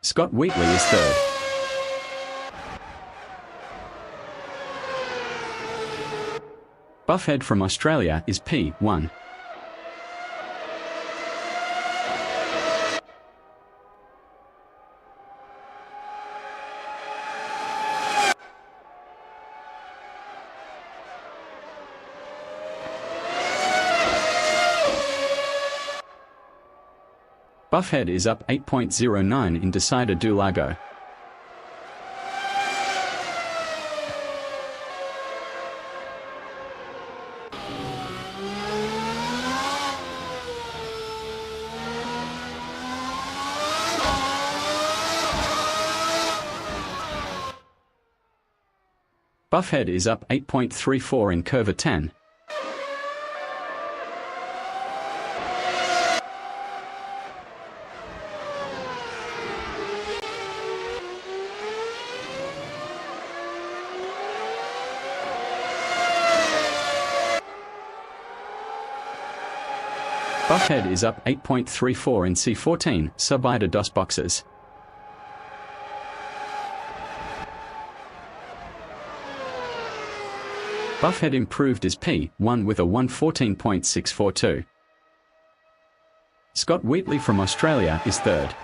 Scott Wheatley is third. Buffhead from Australia is P1. Buffhead is up 8.09 in Decider do Lago. Buffhead is up 8.34 in Curva 10. Buffhead is up 8.34 in C14, Subida dos Boxes. Buffhead improved as P1 with a 1:14.642. Scott Wheatley from Australia is third.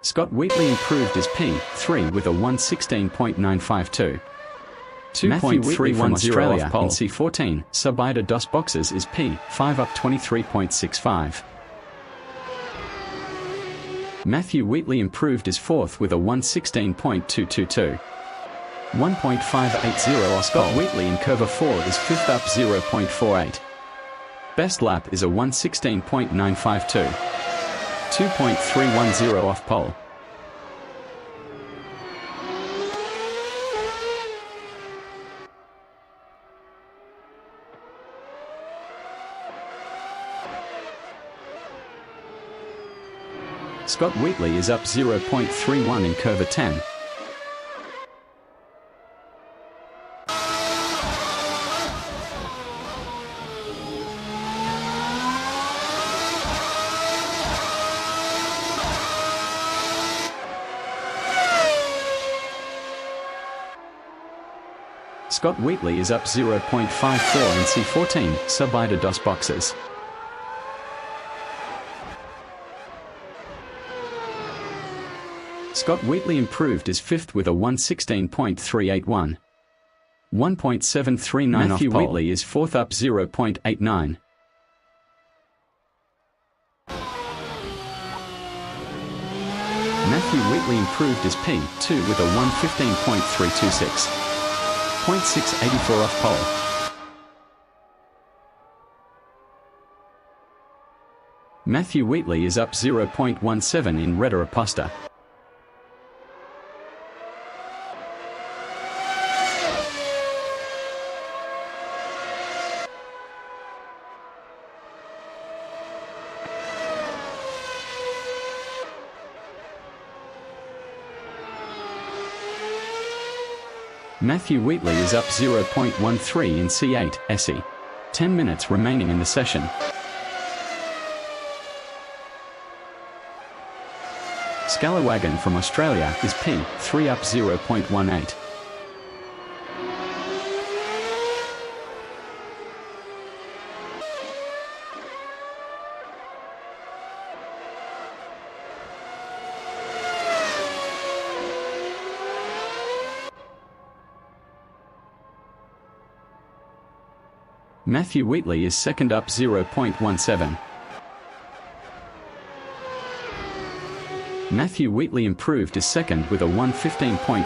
Scott Wheatley improved as P3 with a 1:16.952. 2.3 from Australia in C14, Subida dos Boxes is P5 up 23.65. Matthew Wheatley improved as fourth with a 1:16.222. 1.580 Scott Wheatley in Curva 4 is fifth up 0.48. Best lap is a 1:16.952. 2.310 off pole. Scott Wheatley is up 0.31 in Curva 10. Scott Wheatley is up 0.54 in C14, Subida dos Boxes. Scott Wheatley improved as fifth with a 1:16.381. 1.739 Matthew off pole. Wheatley is fourth up 0.89. Matthew Wheatley improved as P2 with a 1:15.326. 0.684 off pole. Matthew Wheatley is up 0.17 in Reta Aposta. Matthew Wheatley is up 0.13 in C8, SE. 10 minutes remaining in the session. Scalawagon from Australia is P3 up 0.18. Matthew Wheatley is second up 0.17. Matthew Wheatley improved as second with a 1:15.112.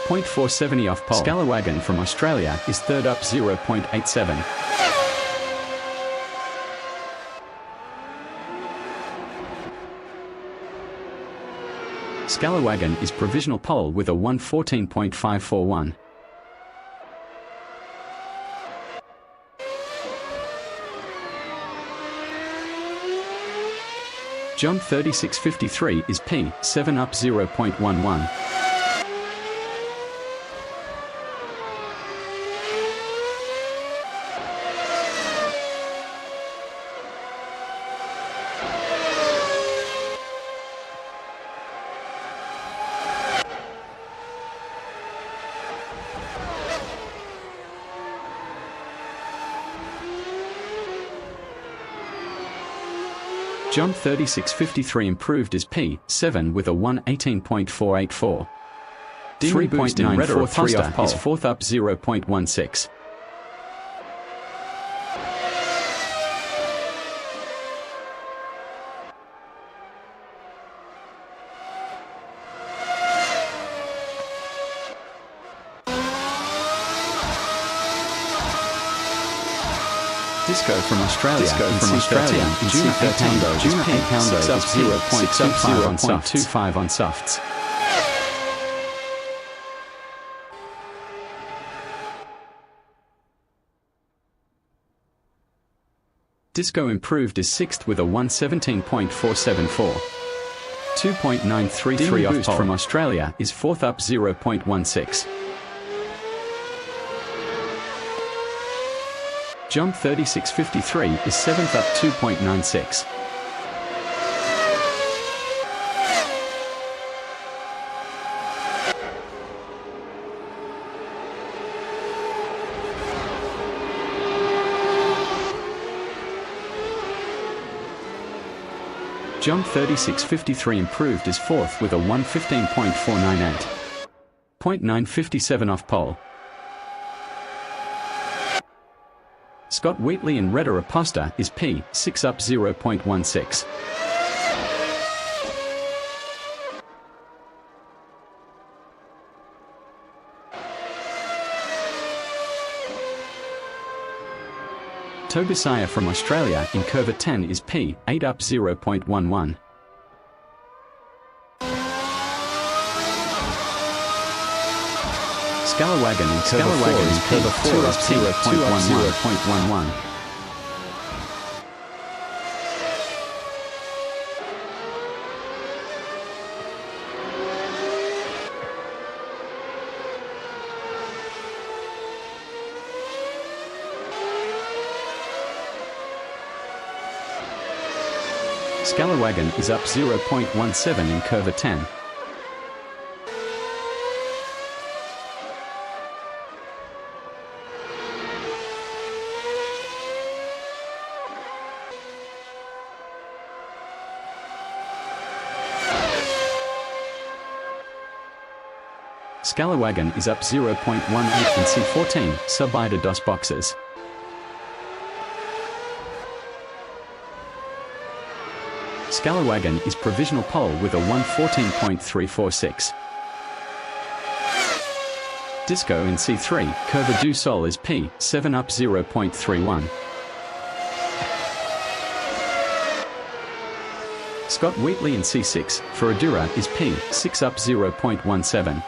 0.470 off pole. Scalawagon from Australia is third up 0.87. Scalawagon is provisional pole with a 1:14.541. John 3653 is P7 up 0.11. Jump 36.53 improved is P7 with a 1:18.484. 3.943 off pole is fourth up 0.16. Disco from Australia in June 13, June 8 pounder is 0.25 on softs. Disco improved is 6th with a 1:17.474. 2.933 off pole from Australia is 4th up 0.16. Jump 36.53 is 7th up 2.96. Jump 36.53 improved is 4th with a 1:15.498. 0.957 off pole. Scott Wheatley in Reda Raposta is P6 up 0.16. Tobusaya from Australia in Curva 10 is P8 up 0.11. Scalawagon in Curva 4 is P2 up 0.11. 'Scalawagon is up 0.17 in Curva 10. Scalawagon is up 0.18 in C14, Subida dos boxes. Scalawagon is provisional pole with a 1:14.346. Disco in C3, Curva do Sol is P7 up 0.31. Scott Wheatley in C6, Ferradura is P6 up 0.17.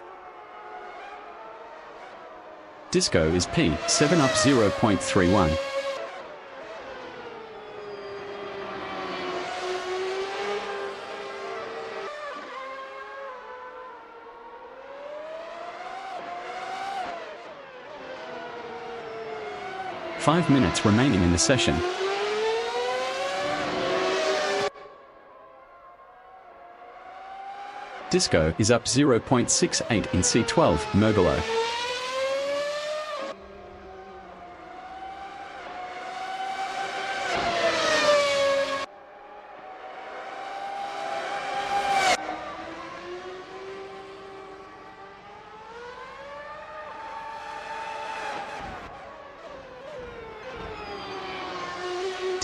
Disco is P7 up 0.31. Five minutes remaining in the session. Disco is up 0.68 in C12, Mergolo.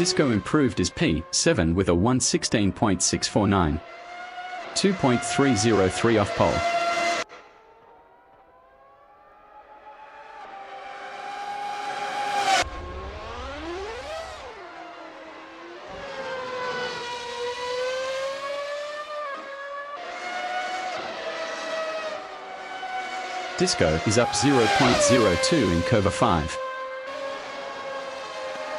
Disco improved is P7 with a 1:16.649. 2.303 off pole. Disco is up 0.02 in Curva 5.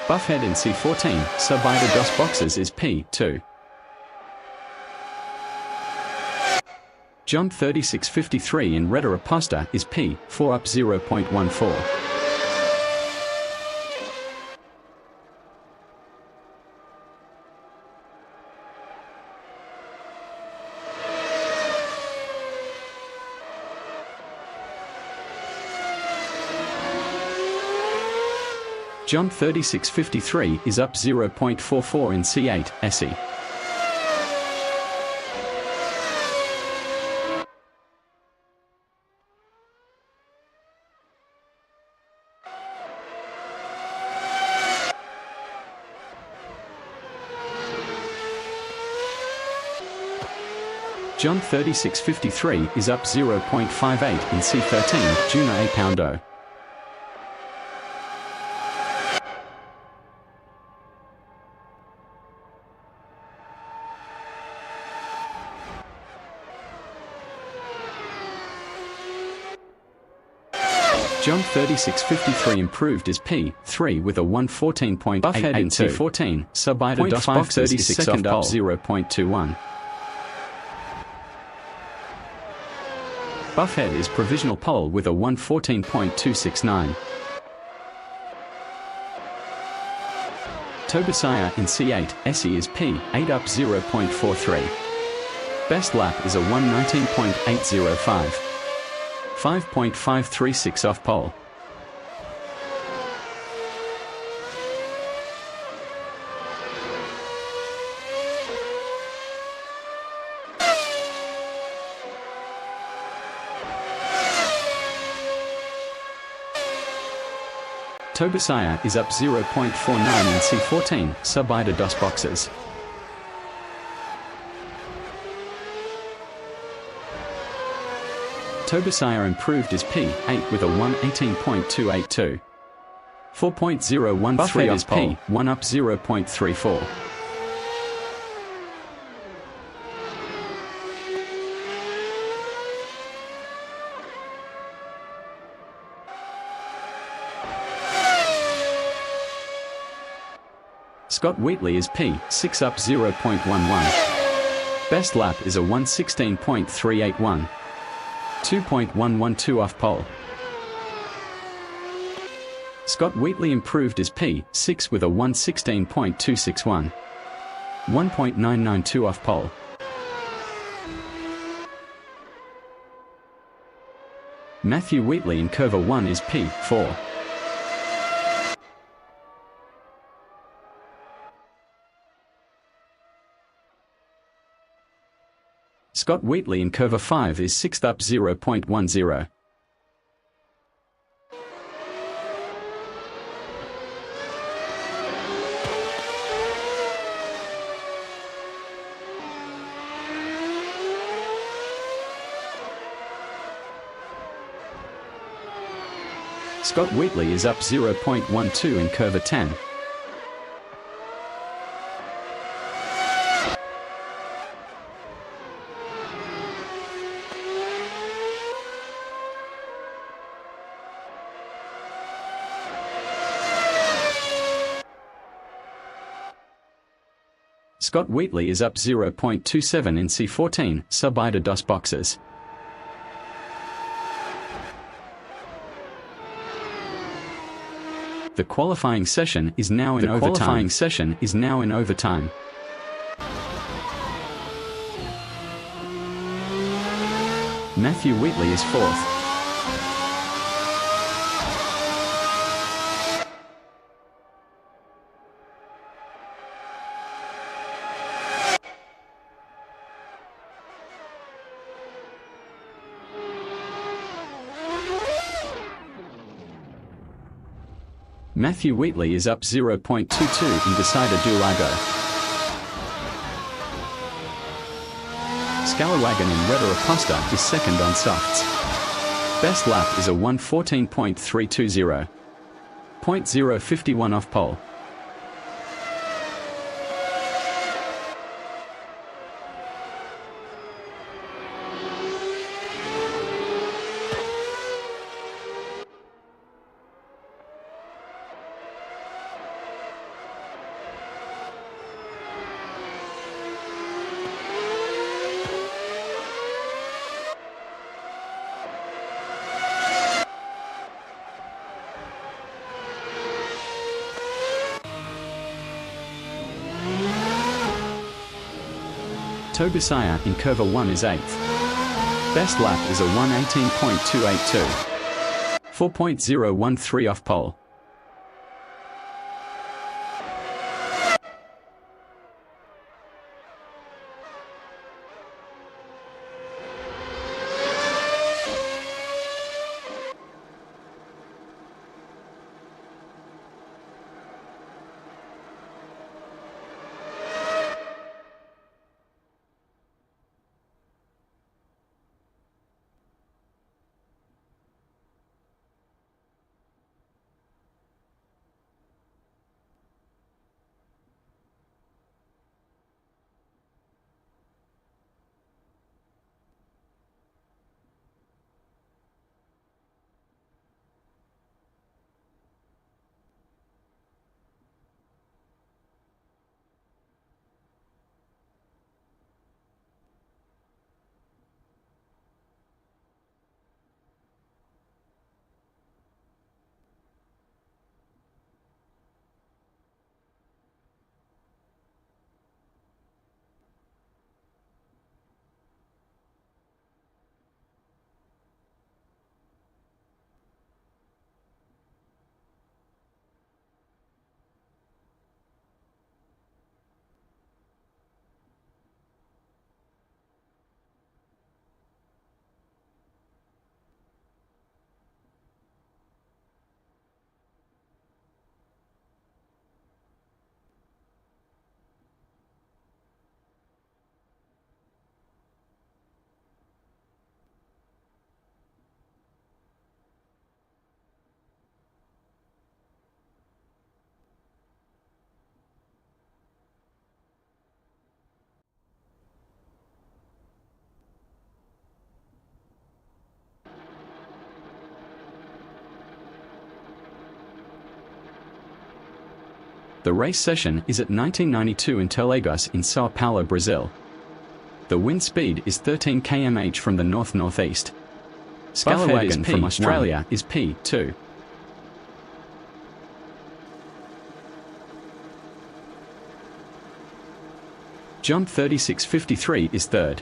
Buffhead in C14, Subida dos boxes is P2. Jump 36.53 in Reda Raposta is P4 up 0.14. Jump 36.53 is up 0.44 in C8, SE. John 3653 is up 0.58 in C13, Juna A Poundo. John 3653 improved as P3 with a 114.88 Buffhead in C14, Subida dos Boxes is second up 0.21. Buffhead is provisional pole with a 114.269. Tobisaya in C8, Essie is P8 up 0.43. Best lap is a 119.805. 5.536 off pole. Tobisaya is up 0.49 in C14, Subida dos Boxes. Tobisaya improved his P8 with a 118.282. 4.013 off pole, P1 up 0.34. Scott Wheatley is P6 up 0.11. Best lap is a 116.381. 2.112 off pole. Scott Wheatley improved his P6 with a 116.261. 1.992 off pole. Matthew Wheatley in Curve 1 is P4. Scott Wheatley in Curve 5 is 6th up 0.10. Scott Wheatley is up 0.12 in Curve 10. Scott Wheatley is up 0.27 in C14, Subida dos Boxes. The qualifying session is now in overtime. Matthew Wheatley is 4th. Matthew Wheatley is up 0.22 in Decider do Lago. Scalawagon in Reda Acosta is second on softs. Best lap is a 114.320. 0.051 off pole. Tobisaya in Curve 1 is 8th. Best lap is a 118.282. 4.013 off pole. The race session is at 1992 Interlagos in São Paulo, Brazil. The wind speed is 13 km/h from the north-northeast. Scalawagon from Australia is P2. Jump 3653 is third.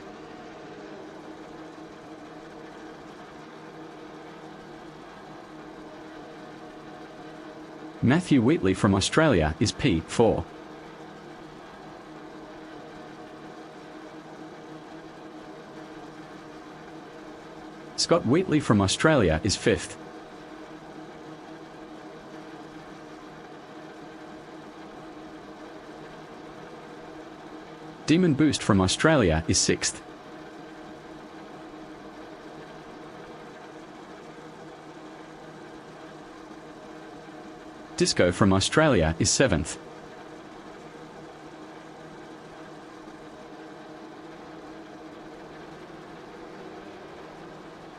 Matthew Wheatley from Australia is P4. Scott Wheatley from Australia is fifth. Demon Boost from Australia is sixth. Disco from Australia is seventh.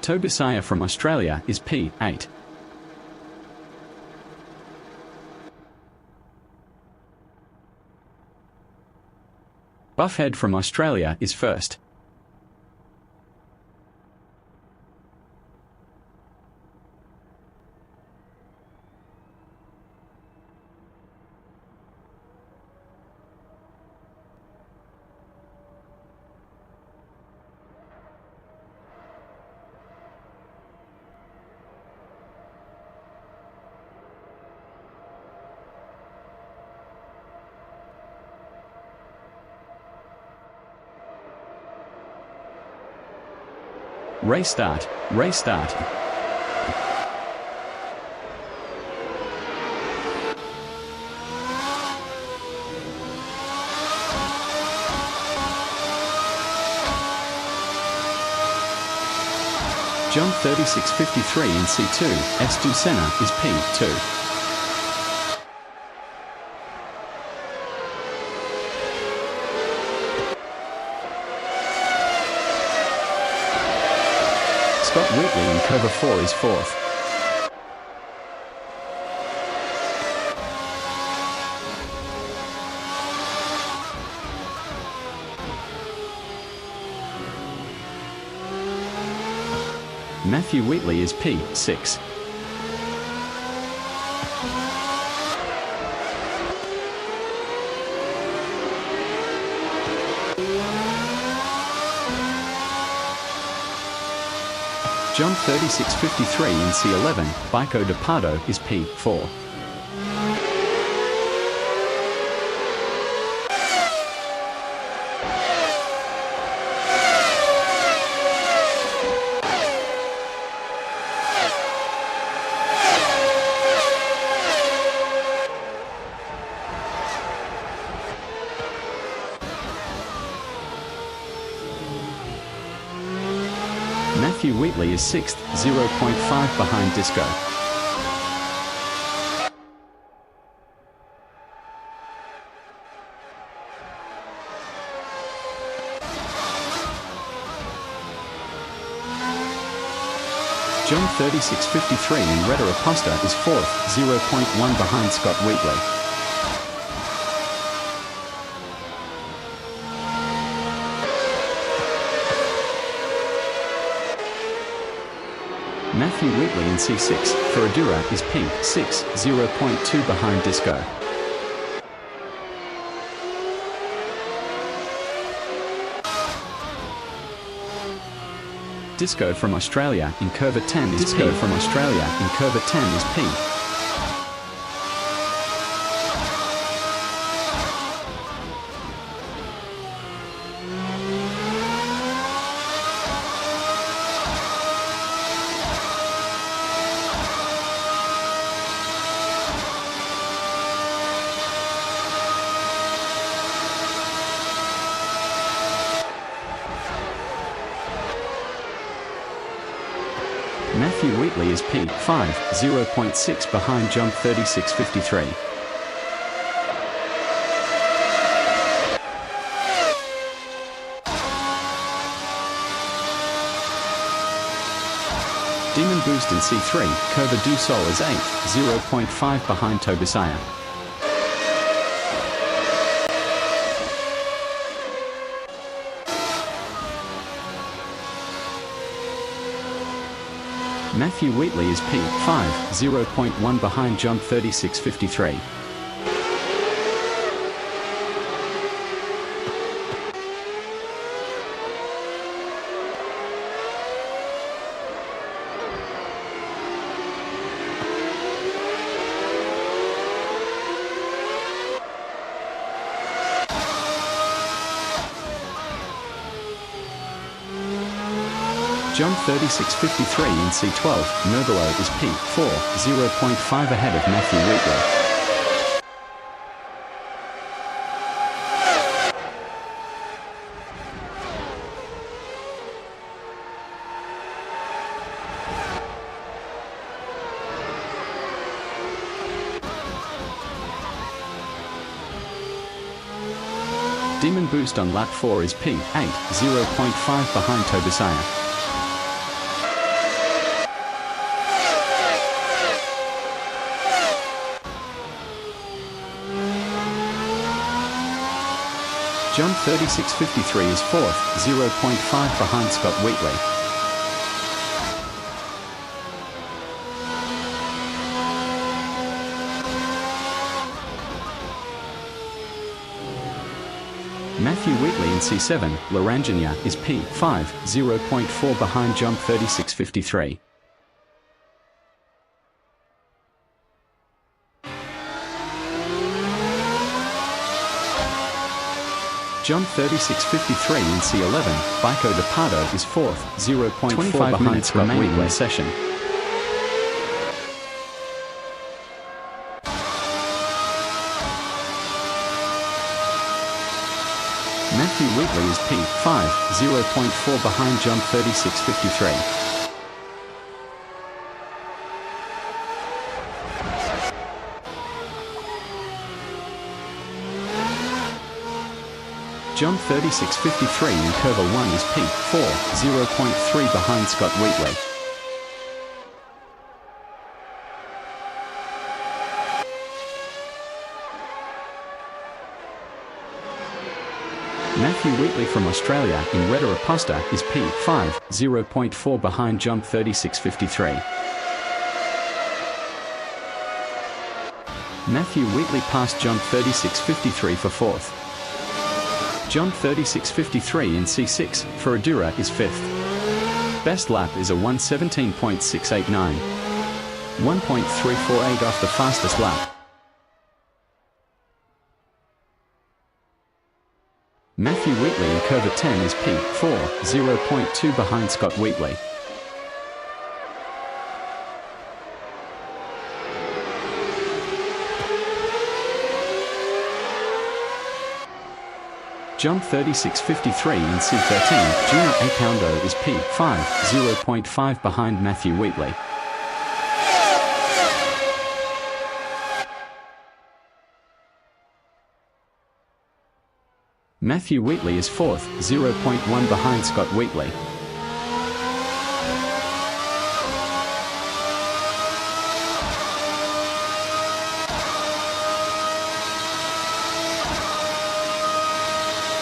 Tobisaya from Australia is P8. Buffhead from Australia is first. Race start. Race start. Jump 3653 in C2, S2 Senna is P2. Scott Wheatley in Curve 4 is fourth. Matthew Wheatley is P6. Jump 3653 in C11, Bico de Pardo is P4. Matthew Wheatley is sixth, 0.5 behind Disco. Jump 3653 in Reda Aposta is fourth, 0.1 behind Scott Wheatley. Matthew Wheatley in C6, Ferradura is P6, 0.2 behind Disco. Disco from Australia in Curve 10 is P. From Australia in Curve 10 is P. Matthew Wheatley is P5, 0.6 behind Jump 3653. Demon Boost in C3, Curva do Sol is 8th, 0.5 behind Tobisaya. Matthew Wheatley is P5, 0.1 behind jump 36.53. Jump 36.53 in C12, Mergolo is P4, 0.5 ahead of Matthew Wheatley. Demon Boost on lap 4 is P8, 0.5 behind Tobisaya. Jump 36.53 is 4th, 0.5 behind Scott Wheatley. Matthew Wheatley in C7, Larangina is P5, 0.4 behind jump 36.53. Jump 36.53 in C11, Baiko de Pardo is 4th, 0.5 behind Scott Wheatley session. Matthew Wheatley is P5, 0.4 behind jump 36.53. Jump 36.53 in Curve 1 is P4, 0.3 behind Scott Wheatley. Matthew Wheatley from Australia in Retta Aposta is P5, 0.4 behind jump 36.53. Matthew Wheatley passed jump 36.53 for 4th. Jump 36.53 in C6, Ferradura is 5th. Best lap is a 1:17.689. 1.348 off the fastest lap. Matthew Wheatley in Curve 10 is P4, 0.2 behind Scott Wheatley. Jump 36.53 in C13, Junior Acaundo is P5, 0.5 behind Matthew Wheatley. Matthew Wheatley is 4th, 0.1 behind Scott Wheatley.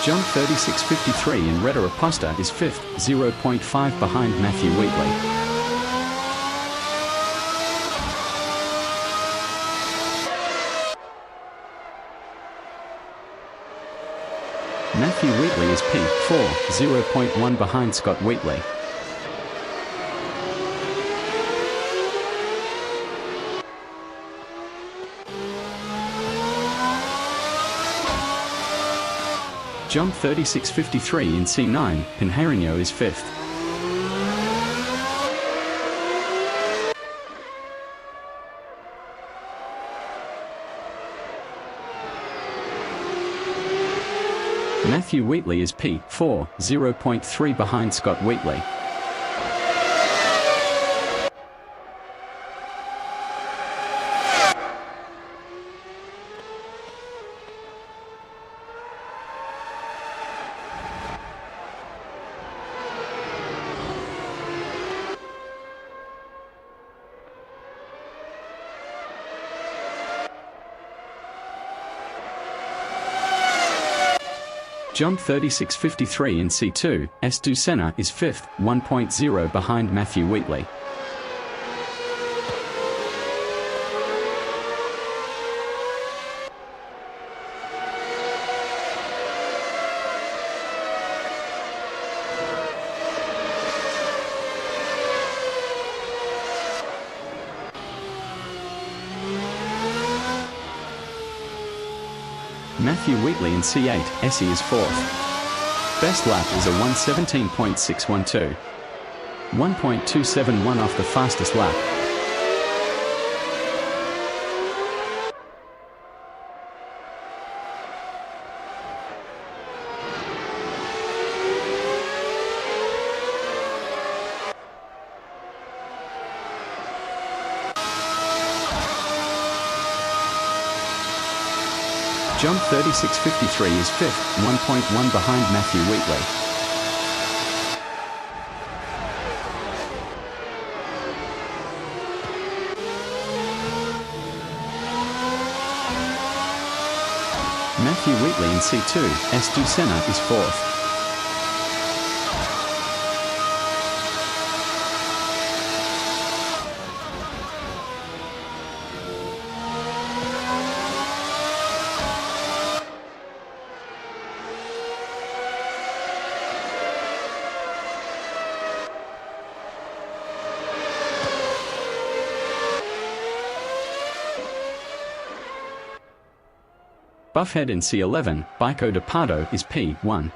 Jump 36.53 in Retta Aposta is 5th, 0.5 behind Matthew Wheatley. Matthew Wheatley is P4, 0.1 behind Scott Wheatley. Jump 36.53 in C9, Pinheirino is 5th. Matthew Wheatley is P4, 0.3 behind Scott Wheatley. Jump 36.53 in C2, Senna is 5th, 1.0 behind Matthew Wheatley. Matthew Wheatley in C8, SE is 4th. Best lap is a 1:17.612. 1.271 off the fastest lap. Jump 36.53 is 5th, 1.1 behind Matthew Wheatley. Matthew Wheatley in C2, S2 Senna is 4th. Buffhead in C11, Bico de Pardo is P1.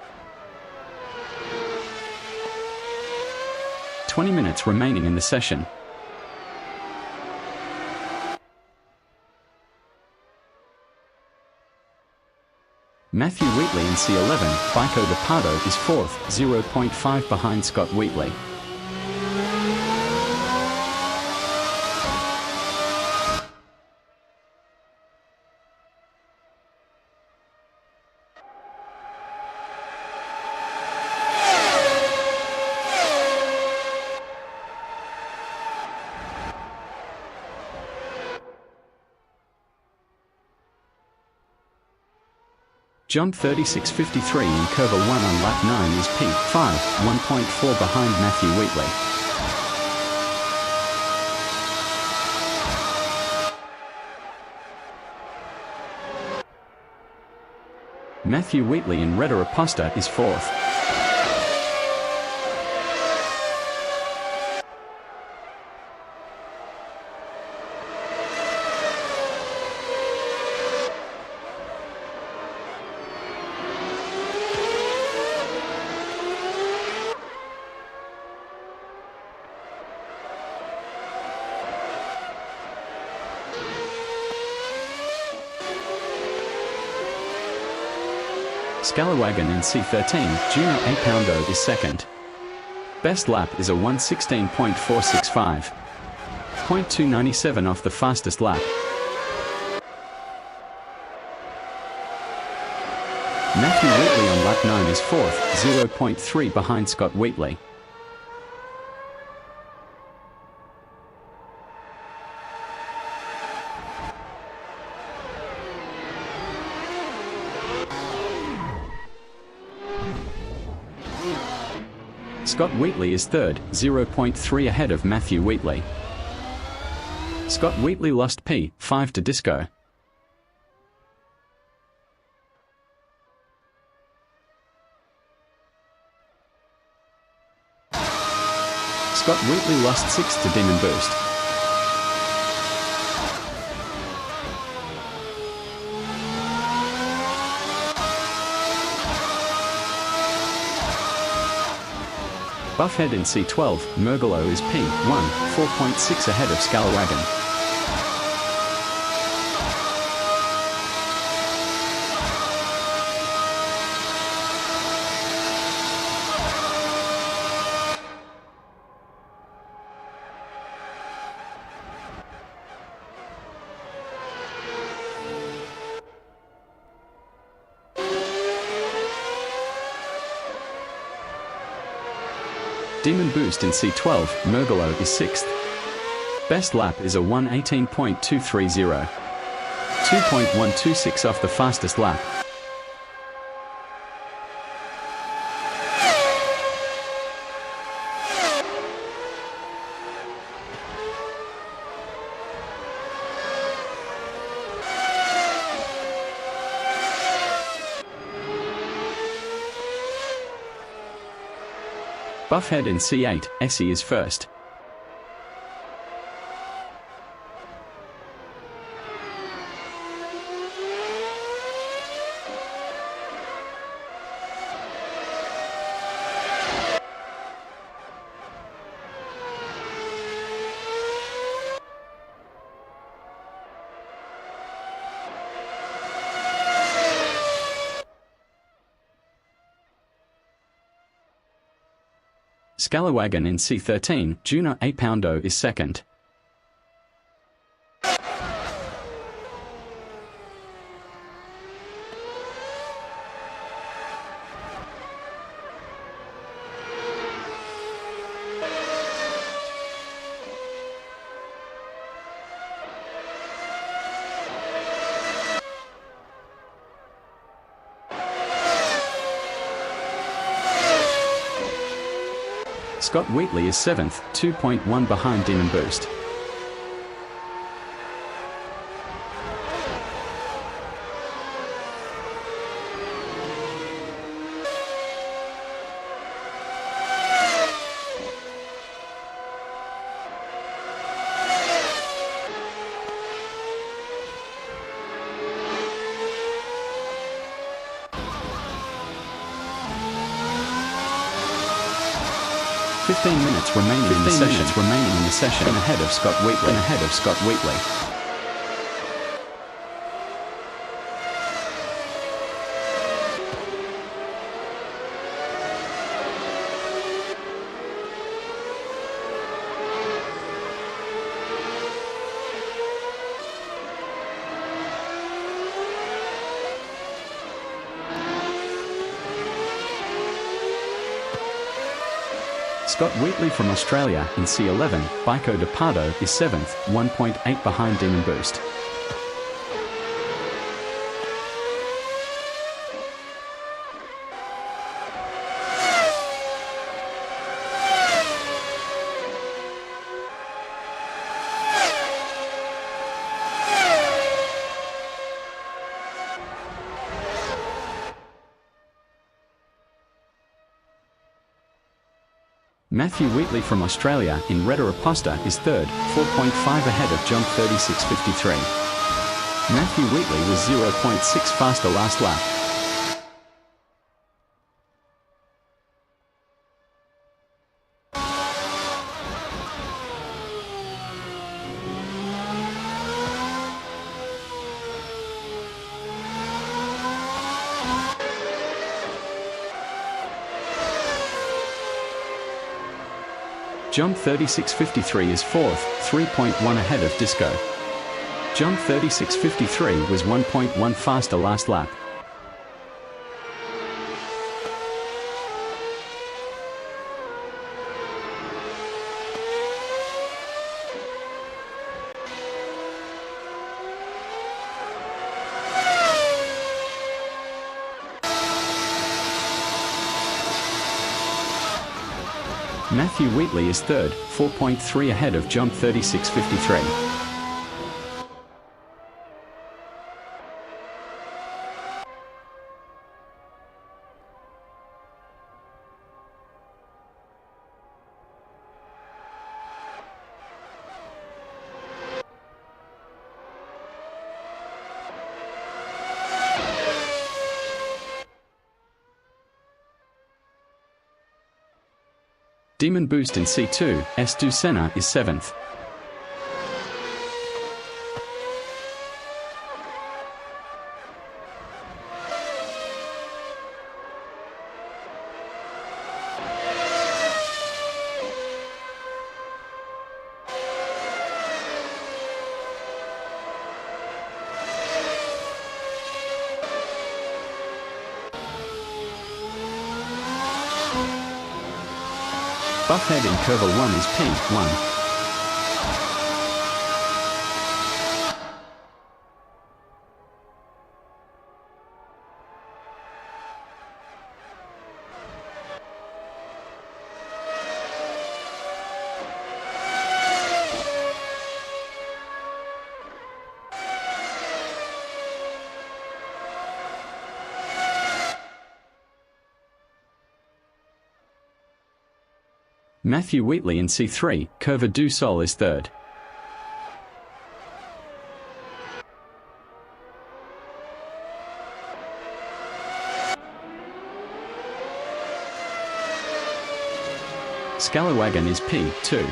20 minutes remaining in the session. Matthew Wheatley in C11, Bico de Pardo is 4th, 0.5 behind Scott Wheatley. Jump 36.53 in curve 1 on lap 9 is P5, 1.4 behind Matthew Wheatley. Matthew Wheatley in Reda Aposta is 4th. Scalawagon in C13, Junior A Poundo is 2nd. Best lap is a 1:16.465. 0.297 off the fastest lap. Matthew Wheatley on lap 9 is 4th, 0.3 behind Scott Wheatley. Scott Wheatley is 3rd, 0.3 ahead of Matthew Wheatley. Scott Wheatley lost P5 to Disco. Scott Wheatley lost 6 to Demon Boost. Buffhead in C12, Mergolo is P1, 4.6 ahead of Scalawagon. Demon Boost in C12, Mergolo is 6th. Best lap is a 1:18.230. 2.126 off the fastest lap. Buffhead in C8, Essie is 1st. Scalawagon in C13, Juno A Poundo is second. Scott Wheatley is 7th, 2.1 behind Demon Boost. Minutes remaining in the session. Ahead of Scott Wheatley. Scott Wheatley from Australia in C11, Bico de Pardo is 7th, 1.8 behind Demon Boost. Matthew Wheatley from Australia in Retta Aposta is 3rd, 4.5 ahead of Jump 36.53. Matthew Wheatley was 0.6 faster last lap. Jump 36.53 is 4th, 3.1 ahead of Disco. Jump 36.53 was 1.1 faster last lap. Matthew Wheatley is 3rd, 4.3 ahead of Jump 36.53. Demon Boost in C2, S2 Senna is 7th. Buffhead in Curve 1 is P1. Matthew Wheatley in C3, Curva do Sol is 3rd. Scalawagon is P2.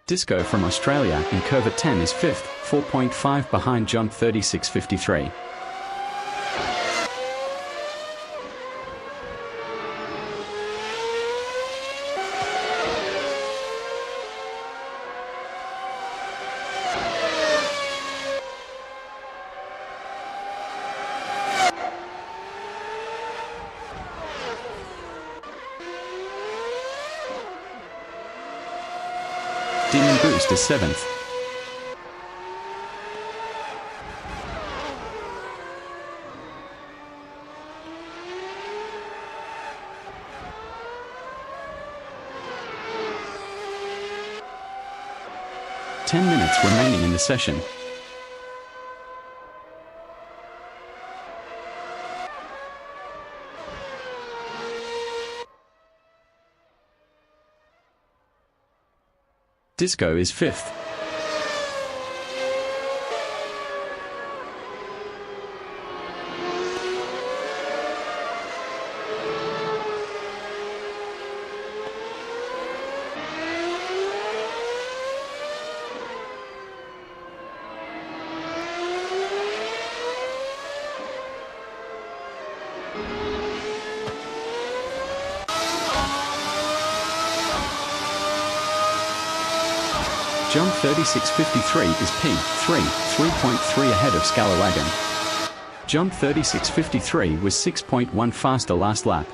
Disco from Australia in Curve 10 is 5th, 4.5 behind John 36.53. Demon Boost is 7th. Ten minutes remaining in the session. Disco is 5th. John 36.53 is P3, 3.3 ahead of Scalawagon. John 36.53 was 6.1 faster last lap.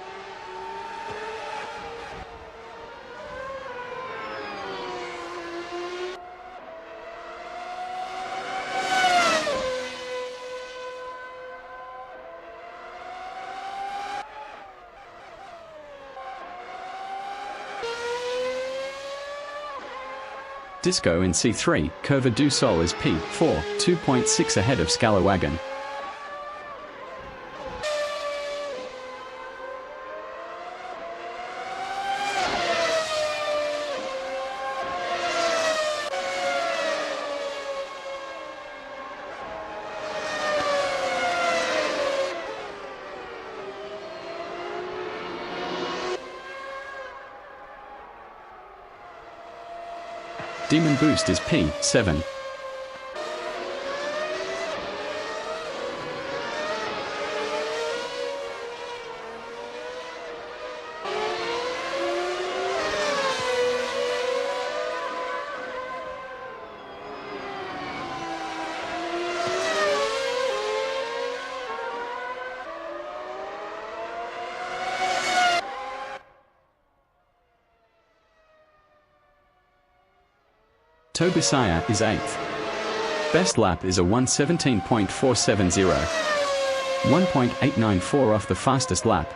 Disco in C3, Curva do Sol is P4, 2.6 ahead of Scalawagon. Demon Boost is P7. Tobisaya is 8th. Best lap is a 1:17.470. 1.894 off the fastest lap.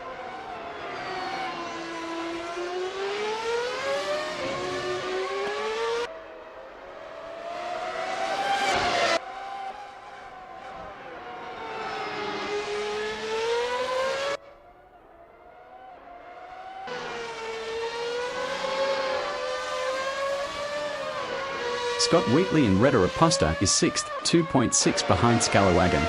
Scott Wheatley in Reda Aposta is 6th, 2.6 behind Scalawagon.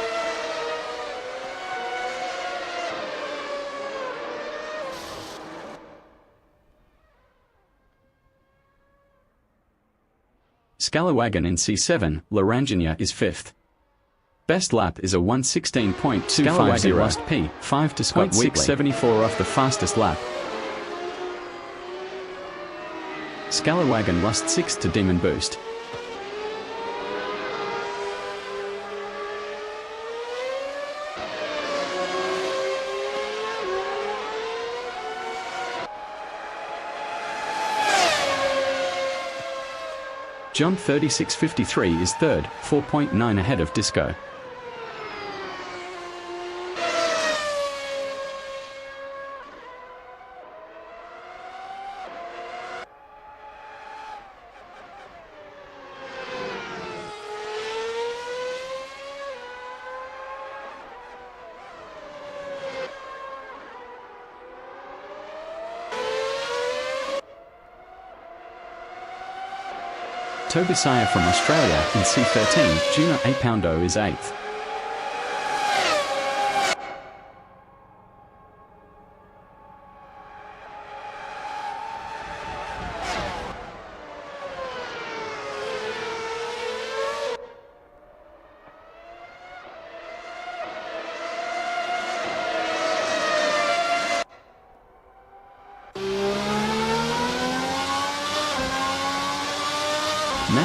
Scalawagon in C7, Larangina is 5th. Best lap is a 1:16.250. Scalawagon lost P5 to Scott Wheatley. 674 off the fastest lap. Scalawagon lost 6th to Demon Boost. John 36.53 is 3rd, 4.9 ahead of Disco. Tobisaya from Australia in C13, Junior Apoundo is 8th.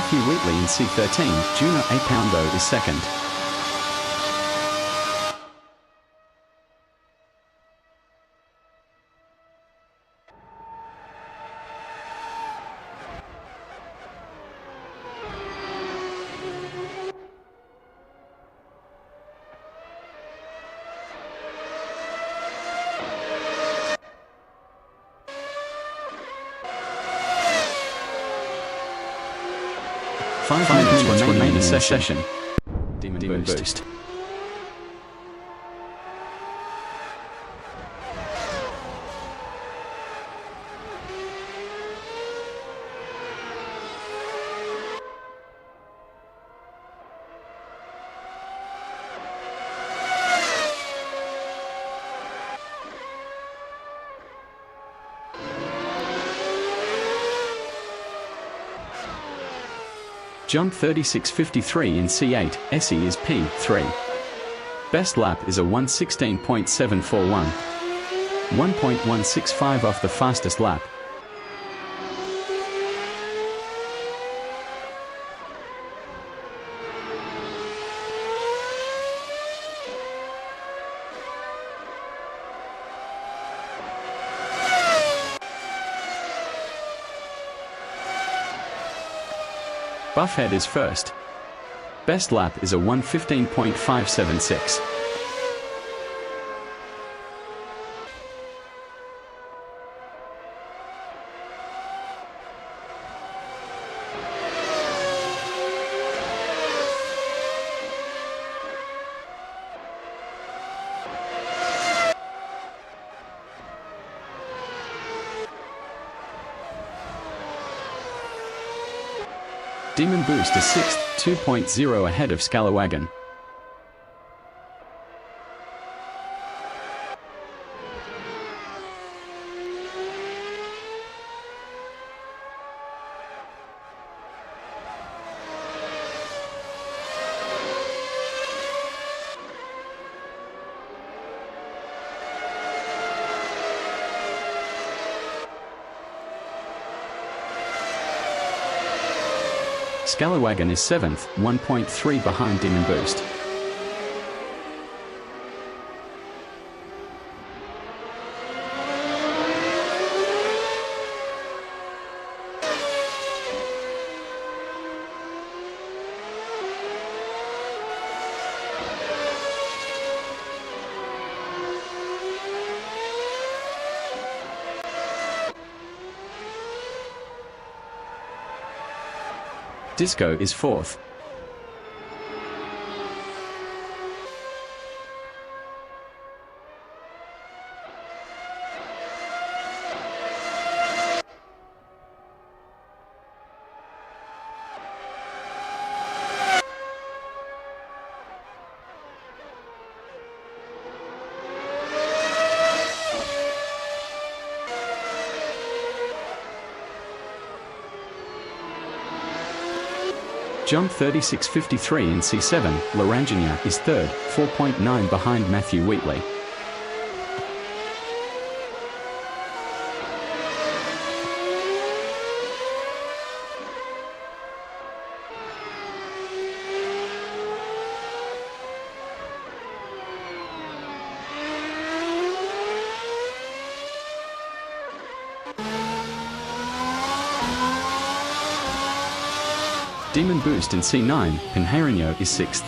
Matthew Wheatley in C13, Junior A. Poundo is second. Five minutes remain in the session. Demon boost. Jump 36.53 in C8, SE is P3. Best lap is a 1:16.741. 1.165 off the fastest lap. Buffhead is first. Best lap is a 1:15.576. Demon Boost is 6th, 2.0 ahead of Scalawagon. Scalawagon is 7th, 1.3 behind Demon Boost. Disco is 4th. Jump 36.53 in C7, Larangina is 3rd, 4.9 behind Matthew Wheatley. Demon Boost in C9, Pinheirino is 6th.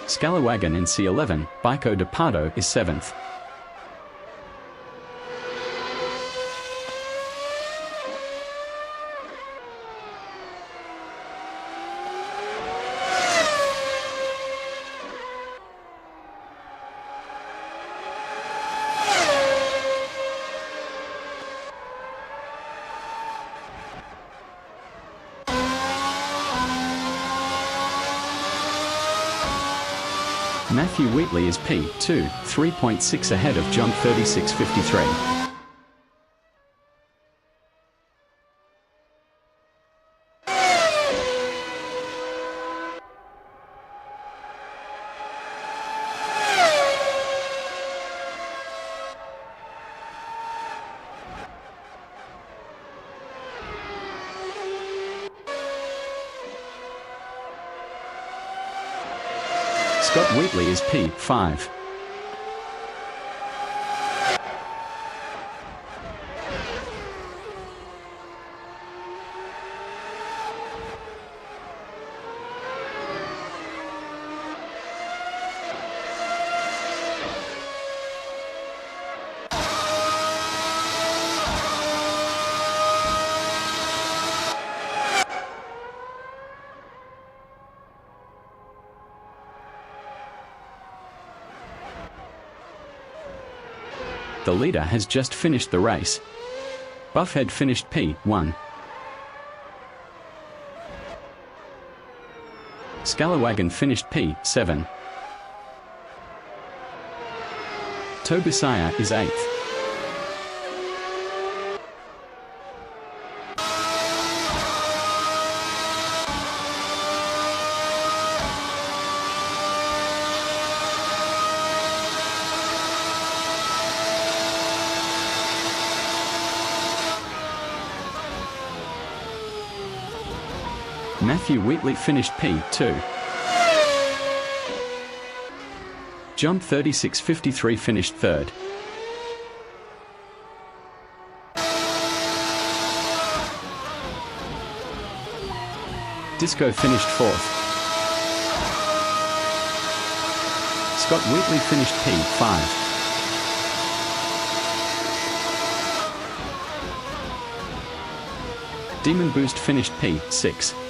Scalawagon in C11, Bico de Pardo is 7th. Matthew Wheatley is P2, 3.6 ahead of Jump 36.53. Scott Wheatley is P5. The leader has just finished the race. Buffhead finished P1. Scalawagon finished P7. Tobusaya is 8th. Matthew Wheatley finished P2. Jump 36.53 finished 3rd. Disco finished 4th. Scott Wheatley finished P5. Demon Boost finished P6.